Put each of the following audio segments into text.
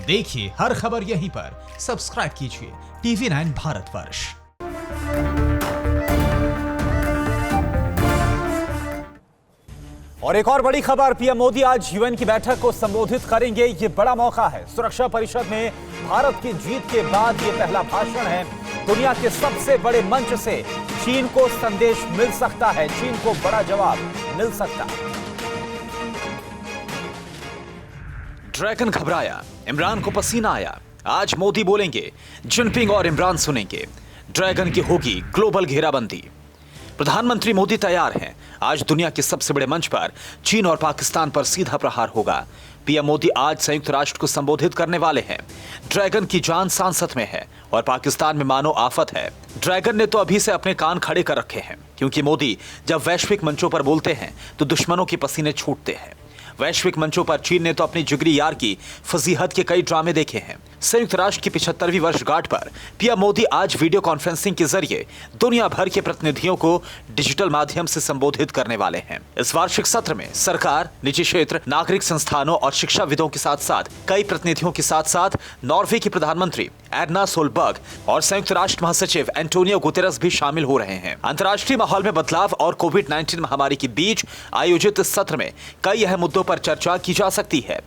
देखिए हर खबर यहीं पर। सब्सक्राइब कीजिए TV9 भारतवर्ष। और एक और बड़ी खबर, पीएम मोदी आज यूएन की बैठक को संबोधित करेंगे। ये बड़ा मौका है। सुरक्षा परिषद में भारत की जीत के बाद ये पहला भाषण है। दुनिया के सबसे बड़े मंच से चीन को संदेश मिल सकता है, चीन को बड़ा जवाब मिल सकता है। ड्रैगन घबराया, इमरान को पसीना आया। आज मोदी बोलेंगे, जिनपिंग और इमरान सुनेंगे। ड्रैगन की होगी ग्लोबल घेराबंदी। प्रधानमंत्री मोदी तैयार हैं। आज दुनिया के सबसे बड़े मंच पर चीन और पाकिस्तान पर सीधा प्रहार होगा। पीएम मोदी आज संयुक्त राष्ट्र को संबोधित करने वाले हैं। ड्रैगन की जान सांसत में है और पाकिस्तान में मानो आफत है। ड्रैगन ने तो अभी से अपने कान खड़े कर रखे हैं, क्योंकि मोदी जब वैश्विक मंचों पर बोलते हैं तो दुश्मनों के पसीने छूटते हैं। वैश्विक मंचों पर चीन ने तो अपनी जिगरी यार की फजीहत के कई ड्रामे देखे हैं। संयुक्त राष्ट्र की 75वीं वर्षगांठ पर पीएम मोदी आज वीडियो कॉन्फ्रेंसिंग के जरिए दुनिया भर के प्रतिनिधियों को डिजिटल माध्यम से संबोधित करने वाले हैं। इस वार्षिक सत्र में सरकार, निजी क्षेत्र, नागरिक संस्थानों और शिक्षाविदों के साथ साथ कई प्रतिनिधियों के साथ साथ नॉर्वे की प्रधानमंत्री एर्ना सोलबर्ग और संयुक्त राष्ट्र महासचिव एंटोनियो गुतेरस भी शामिल हो रहे हैं। अंतर्राष्ट्रीय माहौल में बदलाव और कोविड-19 महामारी के बीच आयोजित इस सत्र में कई अहम मुद्दों पर चर्चा की जा सकती है।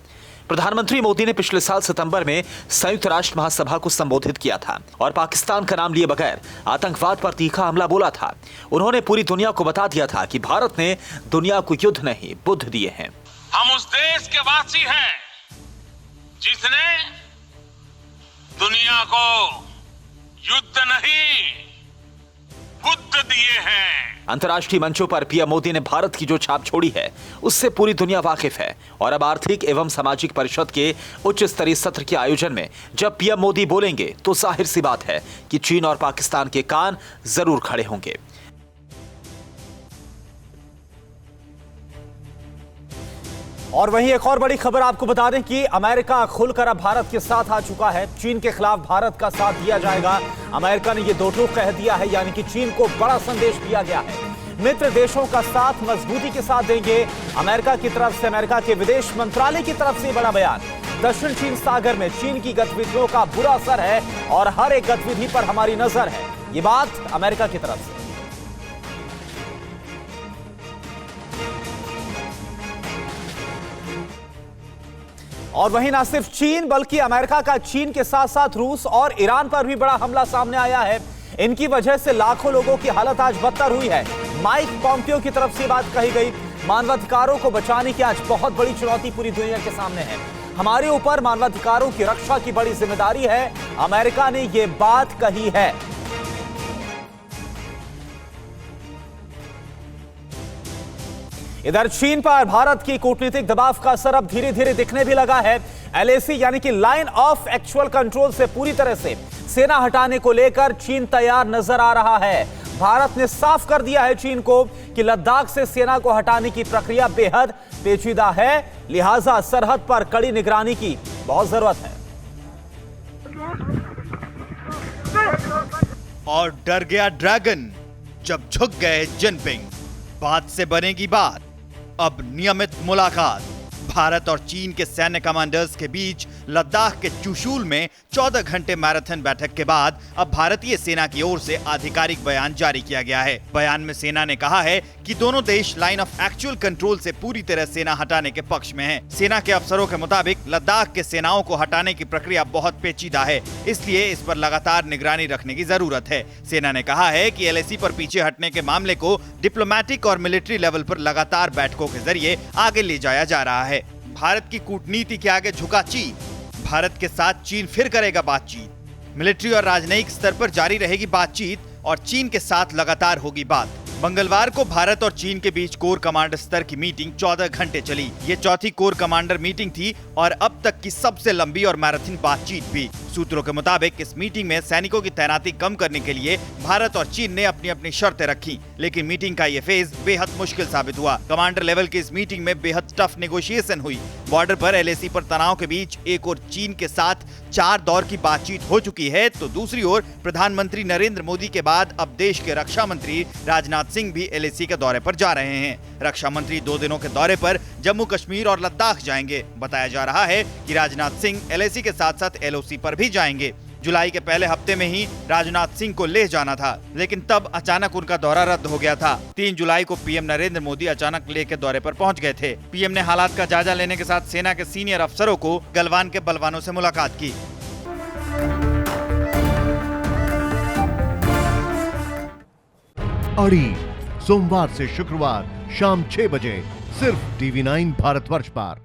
प्रधानमंत्री मोदी ने पिछले साल सितंबर में संयुक्त राष्ट्र महासभा को संबोधित किया था और पाकिस्तान का नाम लिए बगैर आतंकवाद पर तीखा हमला बोला था। उन्होंने पूरी दुनिया को बता दिया था कि भारत ने दुनिया को युद्ध नहीं बुद्ध दिए हैं। हम उस देश के वासी हैं जिसने दुनिया को युद्ध नहीं बुद्ध दिए हैं। अंतर्राष्ट्रीय मंचों पर पीएम मोदी ने भारत की जो छाप छोड़ी है उससे पूरी दुनिया वाकिफ है। और अब आर्थिक एवं सामाजिक परिषद के उच्च स्तरीय सत्र के आयोजन में जब पीएम मोदी बोलेंगे तो जाहिर सी बात है कि चीन और पाकिस्तान के कान जरूर खड़े होंगे। और वहीं एक और बड़ी खबर आपको बता दें कि अमेरिका खुलकर अब भारत के साथ आ चुका है। चीन के खिलाफ भारत का साथ दिया जाएगा। अमेरिका ने ये दो टूक कह दिया है, यानी कि चीन को बड़ा संदेश दिया गया है। मित्र देशों का साथ मजबूती के साथ देंगे। अमेरिका की तरफ से, अमेरिका के विदेश मंत्रालय की तरफ से बड़ा बयान। दक्षिण चीन सागर में चीन की गतिविधियों का बुरा असर है और हर एक गतिविधि पर हमारी नजर है। ये बात अमेरिका की तरफ से। और वहीं ना सिर्फ चीन बल्कि अमेरिका का चीन के साथ साथ रूस और ईरान पर भी बड़ा हमला सामने आया है। इनकी वजह से लाखों लोगों की हालत आज बदतर हुई है। माइक पॉम्पियो की तरफ से बात कही गई। मानवाधिकारों को बचाने की आज बहुत बड़ी चुनौती पूरी दुनिया के सामने है। हमारे ऊपर मानवाधिकारों की रक्षा की बड़ी जिम्मेदारी है। अमेरिका ने यह बात कही है। इधर चीन पर भारत की कूटनीतिक दबाव का असर अब धीरे धीरे दिखने भी लगा है। LAC यानी कि लाइन ऑफ एक्चुअल कंट्रोल से पूरी तरह से सेना हटाने को लेकर चीन तैयार नजर आ रहा है। भारत ने साफ कर दिया है चीन को कि लद्दाख से सेना को हटाने की प्रक्रिया बेहद पेचीदा है, लिहाजा सरहद पर कड़ी निगरानी की बहुत जरूरत है। और डर गया ड्रैगन जब झुक गए जिनपिंग। बात से बनेगी बात। अब नियमित मुलाकात। भारत और चीन के सैन्य कमांडर्स के बीच लद्दाख के चुशूल में 14 घंटे मैराथन बैठक के बाद अब भारतीय सेना की ओर से आधिकारिक बयान जारी किया गया है। बयान में सेना ने कहा है कि दोनों देश लाइन ऑफ एक्चुअल कंट्रोल से पूरी तरह सेना हटाने के पक्ष में हैं। सेना के अफसरों के मुताबिक लद्दाख के सेनाओं को हटाने की प्रक्रिया बहुत पेचीदा है, इसलिए इस पर लगातार निगरानी रखने की जरूरत है। सेना ने कहा है कि LAC पर पीछे हटने के मामले को डिप्लोमेटिक और मिलिट्री लेवल पर लगातार बैठकों के जरिए आगे ले जाया जा रहा है। भारत की कूटनीति के आगे झुका चीन। भारत के साथ चीन फिर करेगा बातचीत। मिलिट्री और राजनयिक स्तर पर जारी रहेगी बातचीत और चीन के साथ लगातार होगी बात। मंगलवार को भारत और चीन के बीच कोर कमांडर स्तर की मीटिंग 14 घंटे चली। ये चौथी कोर कमांडर मीटिंग थी और अब तक की सबसे लंबी और मैराथन बातचीत भी। सूत्रों के मुताबिक इस मीटिंग में सैनिकों की तैनाती कम करने के लिए भारत और चीन ने अपनी अपनी शर्तें रखी, लेकिन मीटिंग का ये फेज बेहद मुश्किल साबित हुआ। कमांडर लेवल की इस मीटिंग में बेहद टफ नेगोशिएशन हुई। बॉर्डर पर LAC पर तनाव के बीच एक और चीन के साथ 4 दौर की बातचीत हो चुकी है, तो दूसरी ओर प्रधानमंत्री नरेंद्र मोदी के बाद अब देश के रक्षा मंत्री राजनाथ राजनाथ सिंह भी एलएसी के दौरे पर जा रहे हैं। रक्षा मंत्री 2 दिनों के दौरे पर जम्मू कश्मीर और लद्दाख जाएंगे। बताया जा रहा है कि राजनाथ सिंह एलएसी के साथ साथ एलओसी पर भी जाएंगे। जुलाई के पहले हफ्ते में ही राजनाथ सिंह को लेह जाना था, लेकिन तब अचानक उनका दौरा रद्द हो गया था। 3 जुलाई को पीएम नरेंद्र मोदी अचानक लेह के दौरे पर पहुंच गए थे। पीएम ने हालात का जायजा लेने के साथ सेना के सीनियर अफसरों को गलवान के बलवानों से मुलाकात की। अड़ी सोमवार से शुक्रवार शाम 6 बजे सिर्फ TV9 भारतवर्ष पर।